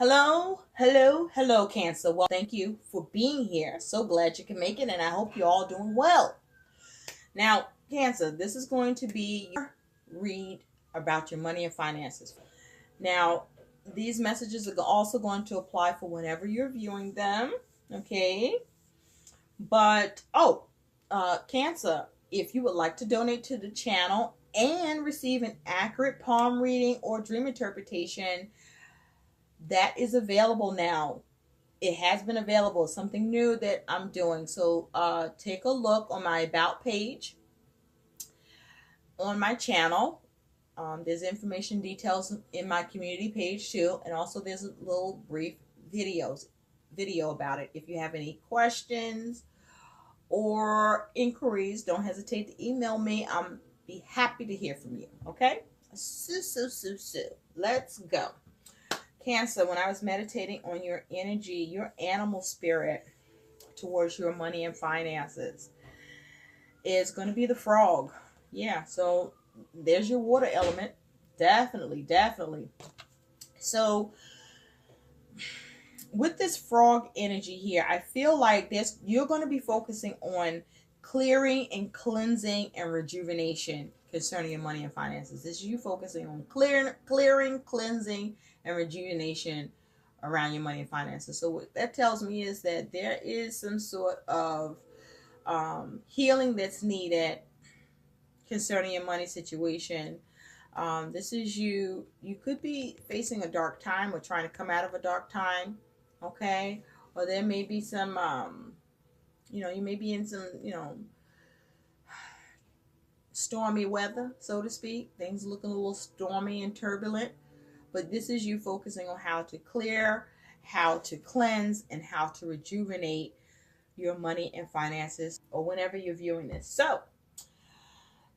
Hello, hello, hello, Cancer. Well, thank you for being here. So glad you can make it, and I hope you're all doing well. Now, Cancer, this is going to be your read about your money and finances. Now, these messages are also going to apply for whenever you're viewing them, okay? But, Cancer, if you would like to donate to the channel and receive an accurate palm reading or dream interpretation, that is available now. It has been available. It's something new that I'm doing. So take a look on my about page on my channel. There's information details in my community page too, and also there's a little brief video about it. If you have any questions or inquiries, don't hesitate to email me. I'm be happy to hear from you. Okay, let's go. Cancer, when I was meditating on your energy, your animal spirit towards your money and finances is going to be the frog. Yeah, so there's your water element. Definitely. So with this frog energy here, I feel like you're going to be focusing on clearing and cleansing and rejuvenation concerning your money and finances. This is you focusing on clearing, cleansing, and rejuvenation around your money and finances. So what that tells me is that there is some sort of healing that's needed concerning your money situation. This is you could be facing a dark time or trying to come out of a dark time, okay? Or there may be some you may be in some stormy weather, so to speak. Things looking a little stormy and turbulent. But this is you focusing on how to clear, how to cleanse, and how to rejuvenate your money and finances, or whenever you're viewing this. So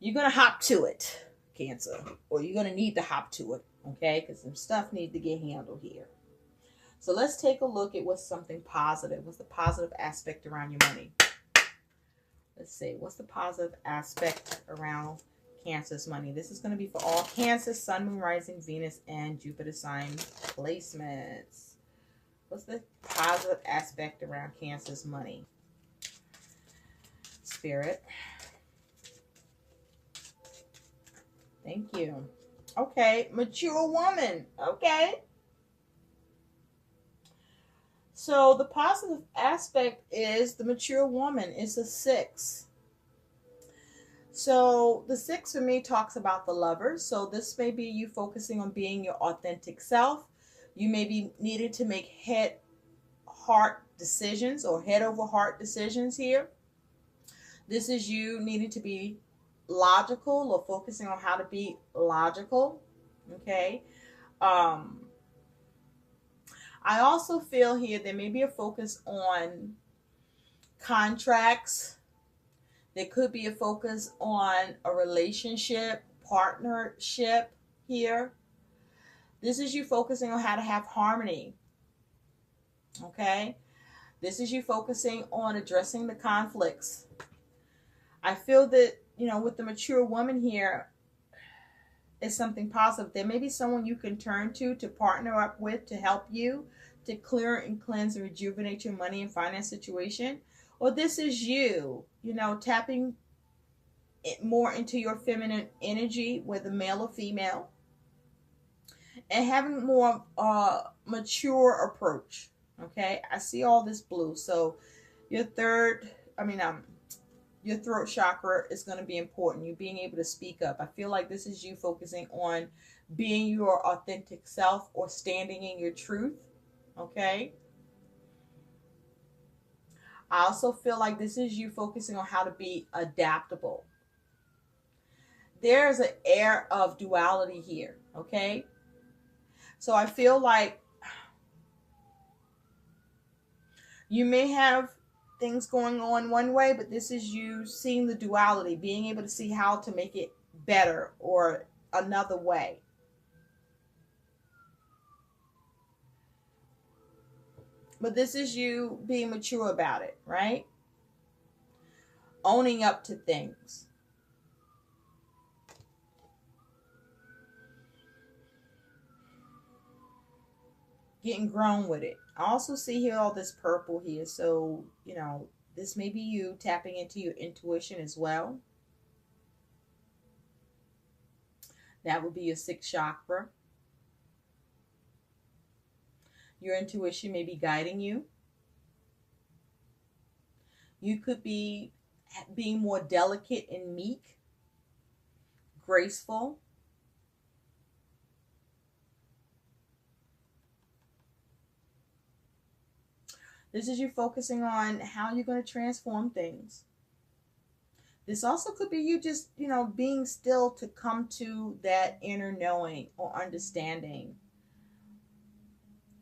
you're going to hop to it, Cancer, or you're going to need to hop to it, okay? Because some stuff needs to get handled here. So let's take a look at what's something positive. What's the positive aspect around your money? Let's see. What's the positive aspect around Cancer's money? This is going to be for all Cancer, Sun, Moon, Rising, Venus, and Jupiter sign placements. What's the positive aspect around Cancer's money? Spirit. Thank you. Okay, mature woman. Okay. So the positive aspect is the mature woman is a 6. So the 6 for me talks about the lover. So this may be you focusing on being your authentic self. You may be needing to make heart decisions or head over heart decisions here. This is you needing to be logical or focusing on how to be logical. Okay. I also feel here there may be a focus on contracts. There could be a focus on a relationship, partnership here. This is you focusing on how to have harmony. Okay? This is you focusing on addressing the conflicts. I feel that, with the mature woman here, is something positive. There may be someone you can turn to partner up with to help you to clear and cleanse and rejuvenate your money and finance situation. Or this is you, tapping it more into your feminine energy, whether male or female, and having more mature approach. Okay, I see all this blue. So your throat chakra is going to be important. You being able to speak up. I feel like this is you focusing on being your authentic self or standing in your truth. Okay. I also feel like this is you focusing on how to be adaptable. There's an air of duality here. Okay. So I feel like you may have things going on one way, but this is you seeing the duality, being able to see how to make it better or another way. But this is you being mature about it, right? Owning up to things. getting grown with it. I also see here all this purple here. So, you know, this may be you tapping into your intuition as well. That would be your sixth chakra. Your intuition may be guiding you. You could be being more delicate and meek, graceful. This is you focusing on how you're going to transform things. This also could be you just, you know, being still to come to that inner knowing or understanding.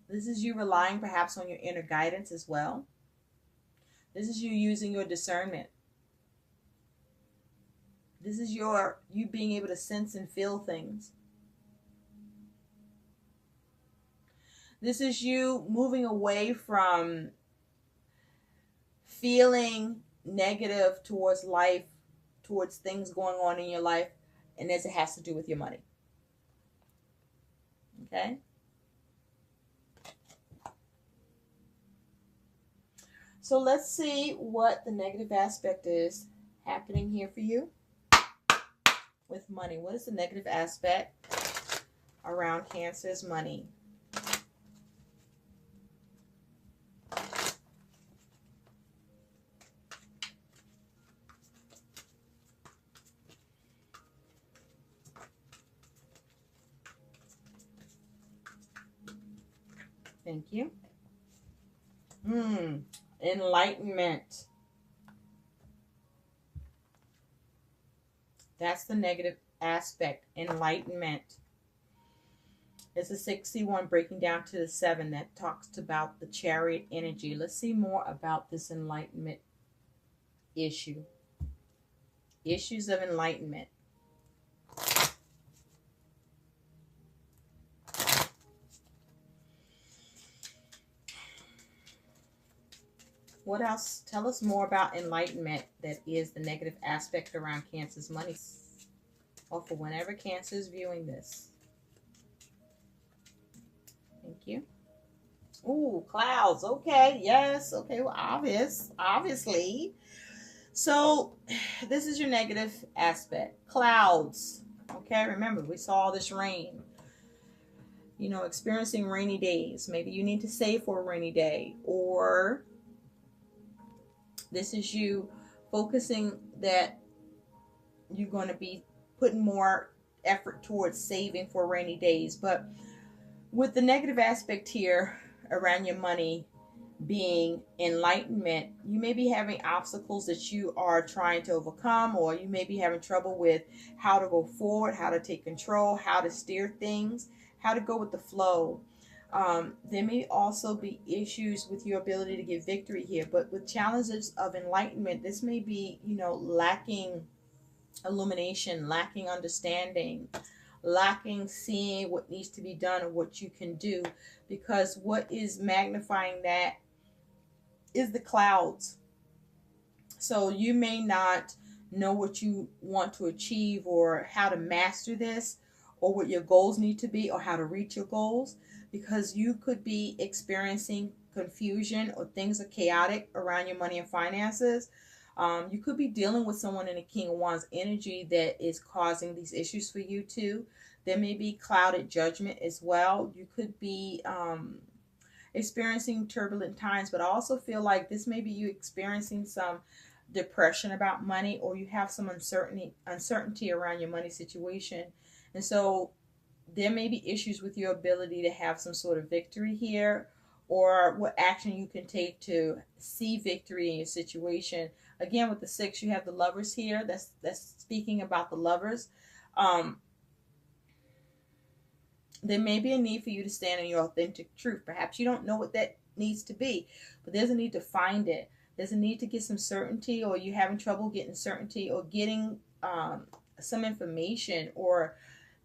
This is you relying perhaps on your inner guidance as well. This is you using your discernment. This is you being able to sense and feel things. This is you moving away from feeling negative towards life, towards things going on in your life, and as it has to do with your money. Okay? So let's see what the negative aspect is happening here for you with money. What is the negative aspect around Cancer's money? Thank you. Enlightenment. That's the negative aspect, enlightenment. It's a 61 breaking down to the 7 that talks about the chariot energy. Let's see more about this enlightenment issue. Issues of enlightenment. What else? Tell us more about enlightenment that is the negative aspect around Cancer's money. Or for whenever Cancer is viewing this. Thank you. Ooh, clouds. Okay, yes. Okay, well, obviously. So, this is your negative aspect. Clouds. Okay, remember, we saw this rain. You know, experiencing rainy days. Maybe you need to save for a rainy day. Or this is you focusing that you're going to be putting more effort towards saving for rainy days. But with the negative aspect here around your money being enlightenment, you may be having obstacles that you are trying to overcome, or you may be having trouble with how to go forward, how to take control, how to steer things, how to go with the flow. There may also be issues with your ability to get victory here, but with challenges of enlightenment, this may be, you know, lacking illumination, lacking understanding, lacking seeing what needs to be done or what you can do, because what is magnifying that is the clouds. So you may not know what you want to achieve or how to master this or what your goals need to be or how to reach your goals, because you could be experiencing confusion or things are chaotic around your money and finances. You could be dealing with someone in the King of Wands energy that is causing these issues for you too. There may be clouded judgment as well. You could be experiencing turbulent times, but I also feel like this may be you experiencing some depression about money, or you have some uncertainty around your money situation. And so there may be issues with your ability to have some sort of victory here, or what action you can take to see victory in your situation. Again, with the 6, you have the Lovers here. That's speaking about the Lovers. There may be a need for you to stand in your authentic truth. Perhaps you don't know what that needs to be, but there's a need to find it. There's a need to get some certainty, or you're having trouble getting certainty or getting some information, or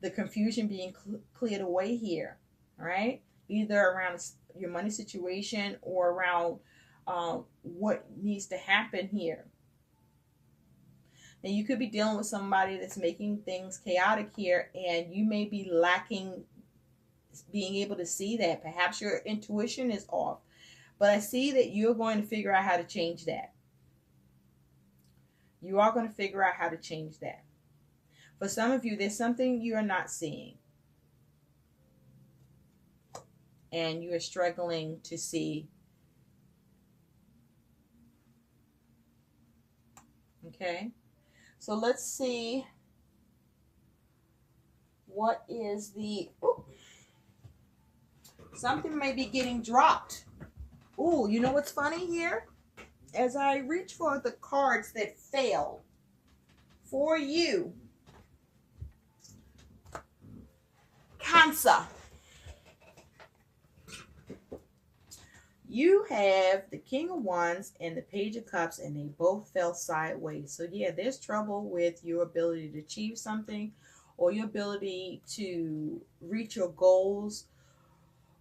the confusion being cleared away here. All right, either around your money situation or around what needs to happen here. And you could be dealing with somebody that's making things chaotic here, and you may be lacking being able to see that. Perhaps your intuition is off. But I see that you're going to figure out how to change that. You are going to figure out how to change that. For some of you, there's something you are not seeing. And you are struggling to see. Okay? So let's see. What is the... Ooh, something may be getting dropped. Ooh, you know what's funny here? As I reach for the cards that fail for you, Cancer, you have the King of Wands and the Page of Cups, and they both fell sideways. So yeah, there's trouble with your ability to achieve something, or your ability to reach your goals,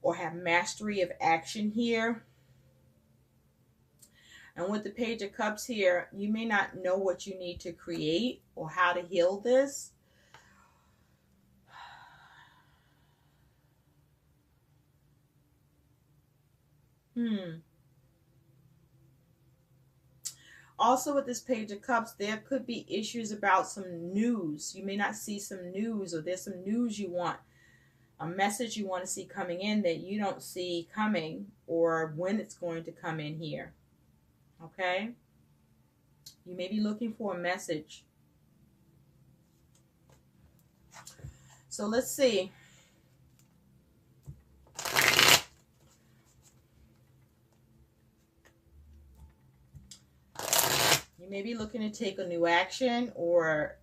or have mastery of action here. And with the Page of Cups here, you may not know what you need to create or how to heal this. Also with this Page of Cups, there could be issues about some news. You may not see some news, or there's some news you want, a message you want to see coming in that you don't see coming, or when it's going to come in here. Okay? You may be looking for a message. So let's see. You may be looking to take a new action, or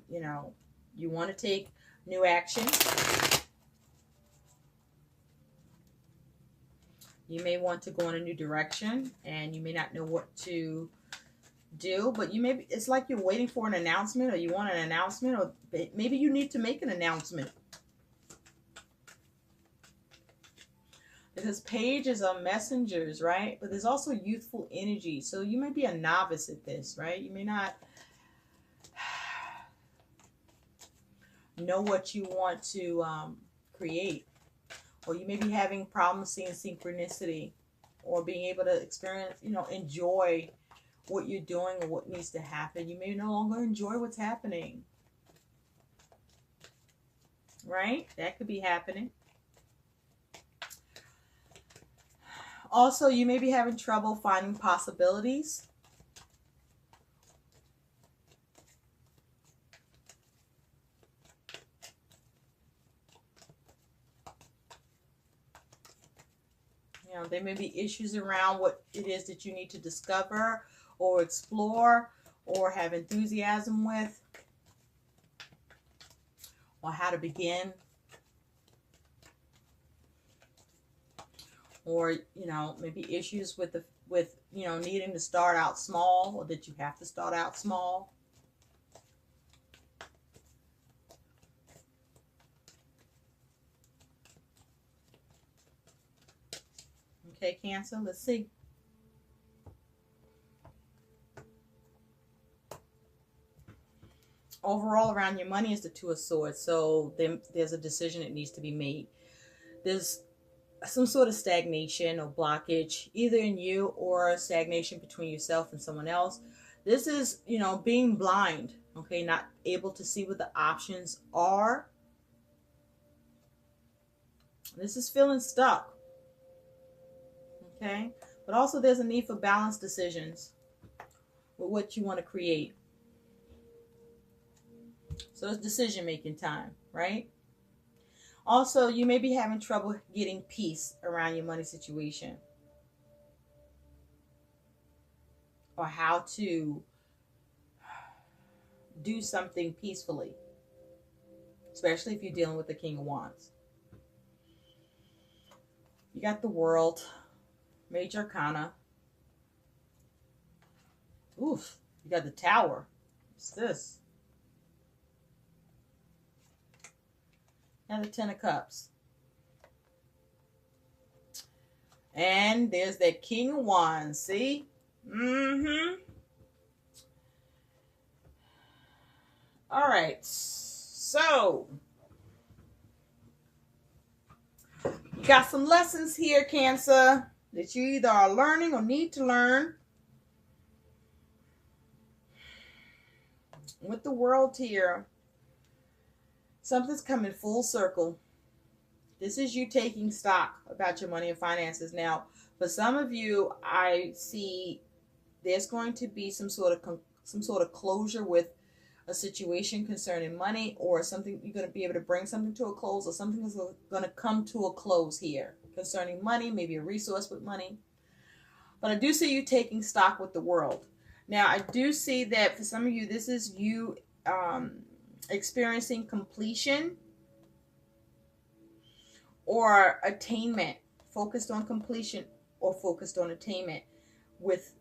you want to take new action. You may want to go in a new direction, and you may not know what to do, but it's like you're waiting for an announcement, or you want an announcement, or maybe you need to make an announcement. Because pages are messengers, right? But there's also youthful energy. So you may be a novice at this, right? You may not know what you want to create. Or you may be having problems seeing synchronicity, or being able to experience, enjoy what you're doing or what needs to happen. You may no longer enjoy what's happening. Right? That could be happening. Also, you may be having trouble finding possibilities. There may be issues around what it is that you need to discover or explore or have enthusiasm with, or how to begin. Or, maybe issues with needing to start out small, or that you have to start out small. Okay, Cancer, let's see. Overall, around your money is the Two of Swords. So there's a decision that needs to be made. There's some sort of stagnation or blockage, either in you or stagnation between yourself and someone else. This is, being blind, okay, not able to see what the options are. This is feeling stuck, okay? But also there's a need for balanced decisions with what you want to create. So it's decision-making time, right? Also, you may be having trouble getting peace around your money situation, or how to do something peacefully, especially if you're dealing with the King of Wands. You got the World, Major Arcana. Oof, you got the Tower. What's this? And the Ten of Cups. And there's that King of Wands. See? All right. So, You got some lessons here, Cancer, that you either are learning or need to learn. With the World here, something's coming full circle. This is you taking stock about your money and finances. Now, for some of you, I see there's going to be some sort of closure with a situation concerning money, or something. You're going to be able to bring something to a close, or something is going to come to a close here concerning money, maybe a resource with money. But I do see you taking stock with the World. Now, I do see that for some of you, this is you experiencing completion or attainment, focused on completion or focused on attainment with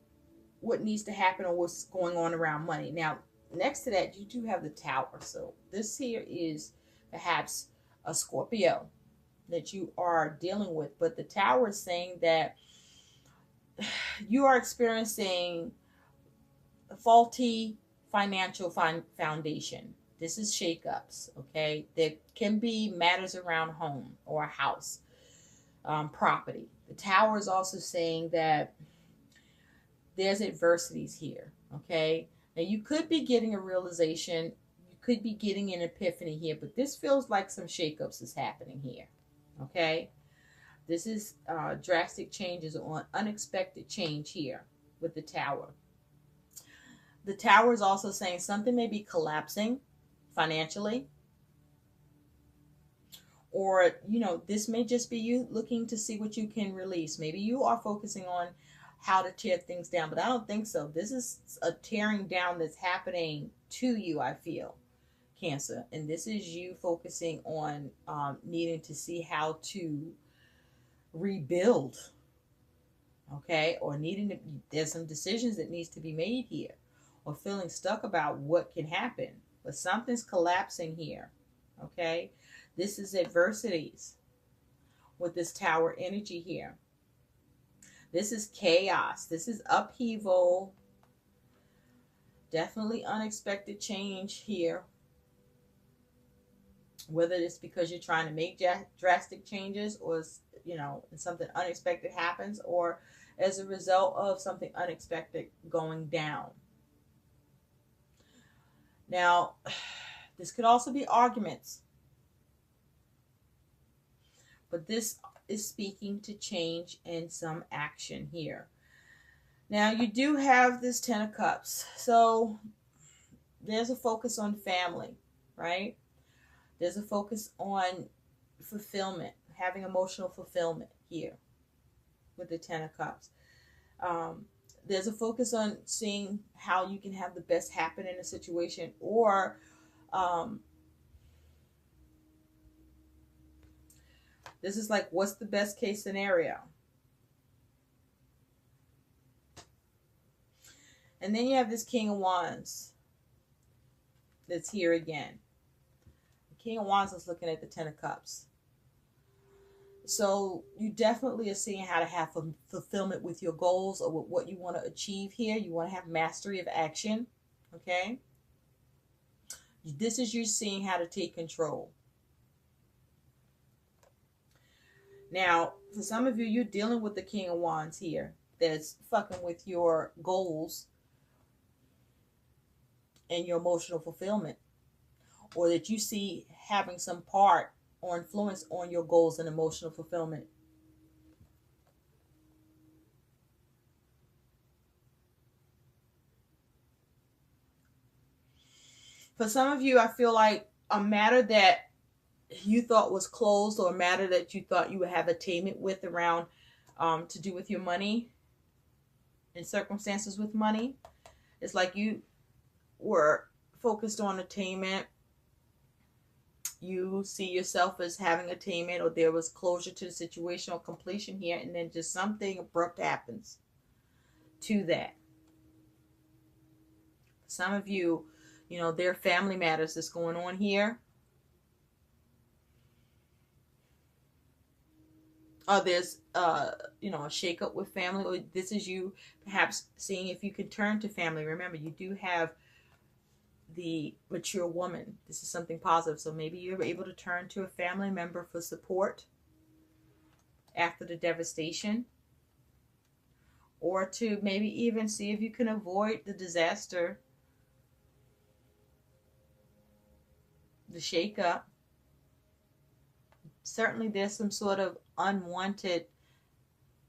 what needs to happen or what's going on around money. Now, next to that, you do have the Tower. So this here is perhaps a Scorpio that you are dealing with. But the Tower is saying that you are experiencing a faulty financial foundation. This is shakeups, okay? There can be matters around home or a house, property. The Tower is also saying that there's adversities here, okay? Now, you could be getting a realization. You could be getting an epiphany here, but this feels like some shakeups is happening here, okay? This is drastic changes or unexpected change here with the Tower. The Tower is also saying something may be collapsing financially. Or, you know, this may just be you looking to see what you can release. Maybe you are focusing on how to tear things down, but I don't think so. This is a tearing down that's happening to you, I feel, Cancer. And this is you focusing on needing to see how to rebuild, okay? Or there's some decisions that needs to be made here, or feeling stuck about what can happen. But something's collapsing here, okay? This is adversities with this Tower energy here. This is chaos. This is upheaval. Definitely unexpected change here. Whether it's because you're trying to make drastic changes, or, you know, something unexpected happens, or as a result of something unexpected going down. Now, this could also be arguments. But this is speaking to change and some action here. Now, you do have this Ten of Cups. So there's a focus on family, right? There's a focus on fulfillment, having emotional fulfillment here with the Ten of Cups. There's a focus on seeing how you can have the best happen in a situation, or this is like, what's the best case scenario? And then you have this King of Wands that's here again. The King of Wands is looking at the Ten of Cups. So you definitely are seeing how to have fulfillment with your goals or with what you want to achieve here. You want to have mastery of action, okay? This is you seeing how to take control. Now, for some of you, you're dealing with the King of Wands here that's fucking with your goals and your emotional fulfillment, or that you see having some part or influence on your goals and emotional fulfillment. For some of you, I feel like a matter that you thought was closed, or a matter that you thought you would have attainment with around to do with your money and circumstances with money. It's like you were focused on attainment. You see yourself as having attainment, or there was closure to the situation or completion here, and then just something abrupt happens to that. Some of you, you know, there are family matters that's going on here. There's you know, a shakeup with family, or this is you perhaps seeing if you can turn to family. Remember, you do have the mature woman. This is something positive. So maybe you're able to turn to a family member for support, after the devastation, or to maybe even see if you can avoid the disaster, the shakeup. Certainly there's some sort of unwanted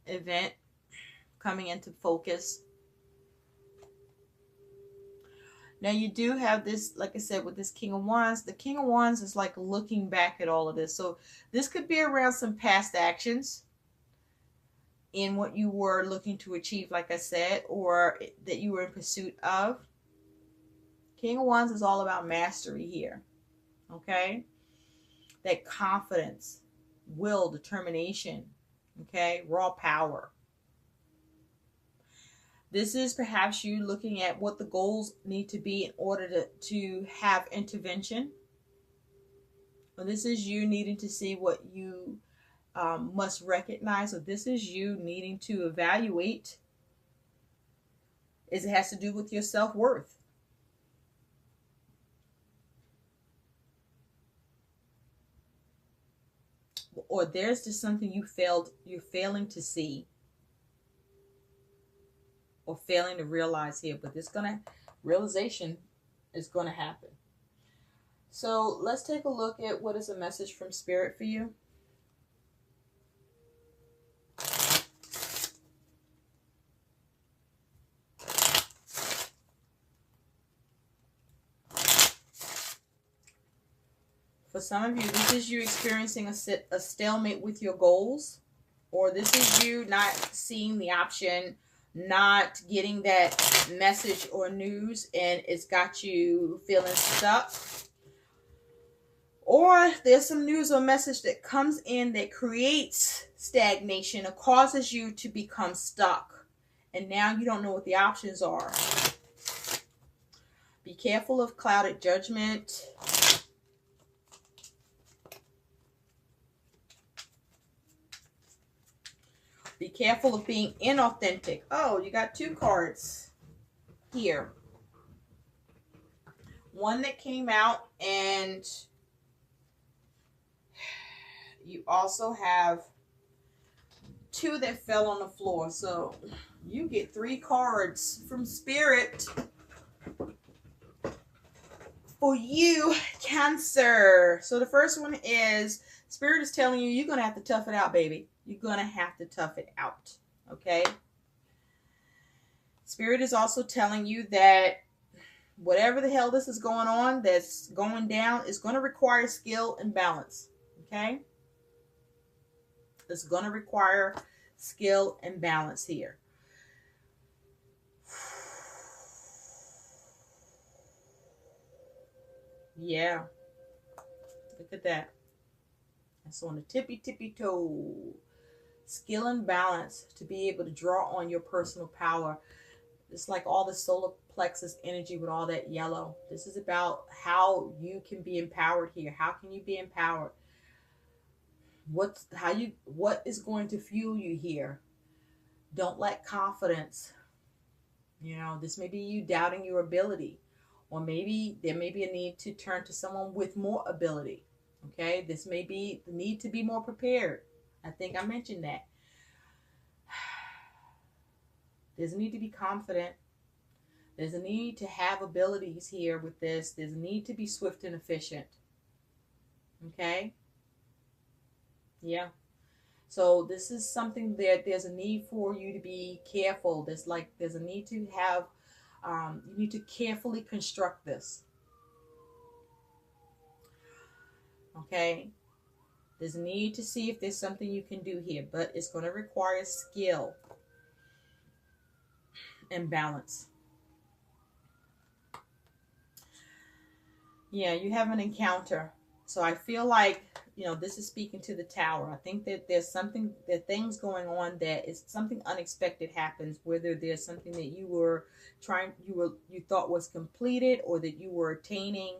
event coming into focus. Now you do have this, like I said, with this King of Wands. The King of Wands is like looking back at all of this. So this could be around some past actions in what you were looking to achieve, like I said, or that you were in pursuit of. King of Wands is all about mastery here. Okay? That confidence, will, determination. Okay? Raw power. This is perhaps you looking at what the goals need to be in order to have intervention. Or this is you needing to see what you must recognize. So this is you needing to evaluate. It has to do with your self-worth. Or there's just something you're failing to see. Or failing to realize here, but realization is gonna happen. So let's take a look at what is a message from Spirit for you. For some of you, this is you experiencing a stalemate with your goals, or this is you not seeing the option, not getting that message or news, and it's got you feeling stuck. Or there's some news or message that comes in that creates stagnation or causes you to become stuck. And now you don't know what the options are. Be careful of clouded judgment. Be careful of being inauthentic. Oh, you got two cards here. One that came out, and you also have two that fell on the floor. So you get 3 cards from Spirit for you, Cancer. So the first one is Spirit is telling you you're going to have to tough it out, baby. You're going to have to tough it out. Okay? Spirit is also telling you that whatever the hell this is going on, that's going down, is going to require skill and balance. Okay? It's going to require skill and balance here. Yeah. Look at that. That's on the tippy toe. Skill and balance to be able to draw on your personal power. It's like all the solar plexus energy with all that yellow. This is about how you can be empowered here. How can you be empowered? What is going to fuel you here? Don't let confidence, this may be you doubting your ability, or maybe there may be a need to turn to someone with more ability. Okay, this may be the need to be more prepared. I think I mentioned that. There's a need to be confident. There's a need to have abilities here with this. There's a need to be swift and efficient. Okay? Yeah. So this is something that there's a need for you to be careful. There's a need to have, you need to carefully construct this. Okay? There's a need to see if there's something you can do here, but it's going to require skill and balance. Yeah, you have an encounter. So I feel like, this is speaking to the Tower. I think that there's things going on, that is something unexpected happens, whether there's something that you thought was completed, or that you were attaining,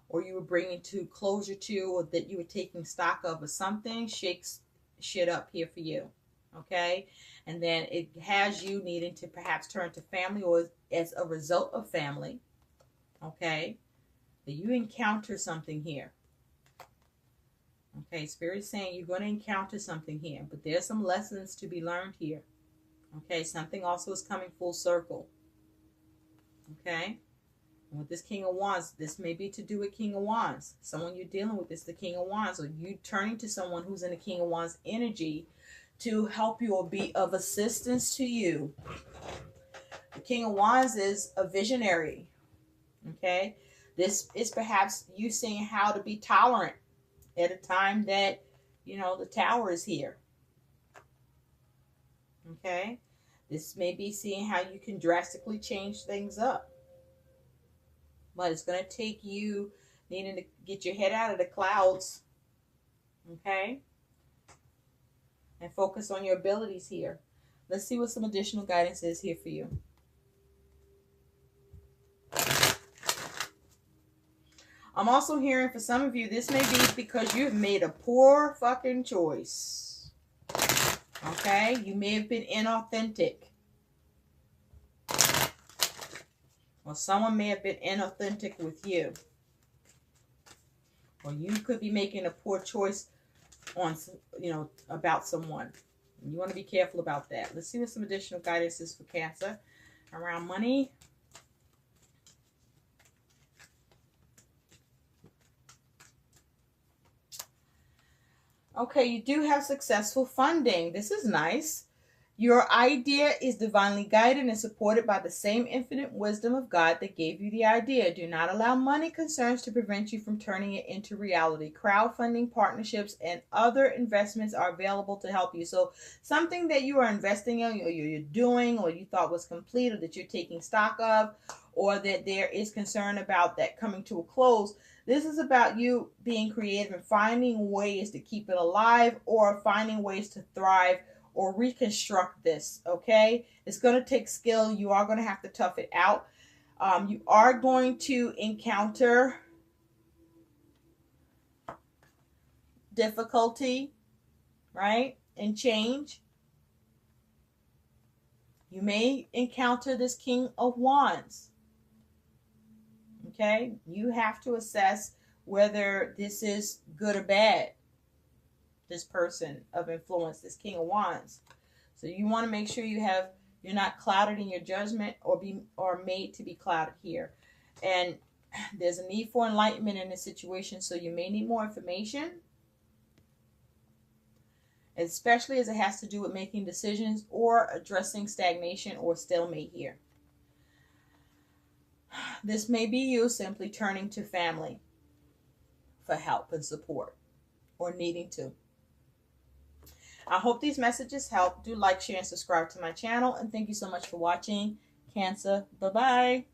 or you were bringing to closure to, or that you were taking stock of, or something shakes shit up here for you. Okay? And then it has you needing to perhaps turn to family, or as a result of family. Okay? That you encounter something here. Okay, Spirit is saying you're going to encounter something here, but there's some lessons to be learned here. Okay, something also is coming full circle. Okay, and with this King of Wands, this may be to do with King of Wands. Someone you're dealing with is the King of Wands, or you turning to someone who's in the King of Wands energy to help you or be of assistance to you. The King of Wands is a visionary. Okay, this is perhaps you seeing how to be tolerant at a time that, you know, the Tower is here. Okay, this may be seeing how you can drastically change things up. But it's going to take you needing to get your head out of the clouds. Okay, and focus on your abilities here. Let's see what some additional guidance is here for you. I'm also hearing for some of you, this may be because you've made a poor fucking choice. Okay? You may have been inauthentic. Or someone may have been inauthentic with you. Or you could be making a poor choice on, you know, about someone. And you want to be careful about that. Let's see what some additional guidance is for Cancer around money. Okay, you do have successful funding. This is nice. Your idea is divinely guided and supported by the same infinite wisdom of God that gave you the idea. Do not allow money concerns to prevent you from turning it into reality. Crowdfunding, partnerships, and other investments are available to help you. So something that you are investing in, or you're doing, or you thought was complete, or that you're taking stock of, or that there is concern about that coming to a close. This is about you being creative and finding ways to keep it alive, or finding ways to thrive or reconstruct this. Okay, it's going to take skill. You are going to have to tough it out. You are going to encounter difficulty, right, and change. You may encounter this King of Wands. Okay, you have to assess whether this is good or bad. This person of influence, this King of Wands. So you want to make sure you're not clouded in your judgment or made to be clouded here. And there's a need for enlightenment in this situation, so you may need more information, especially as it has to do with making decisions or addressing stagnation or stalemate here. This may be you simply turning to family for help and support, or needing to. I hope these messages help. Do like, share, and subscribe to my channel. And thank you so much for watching. Cancer, bye-bye.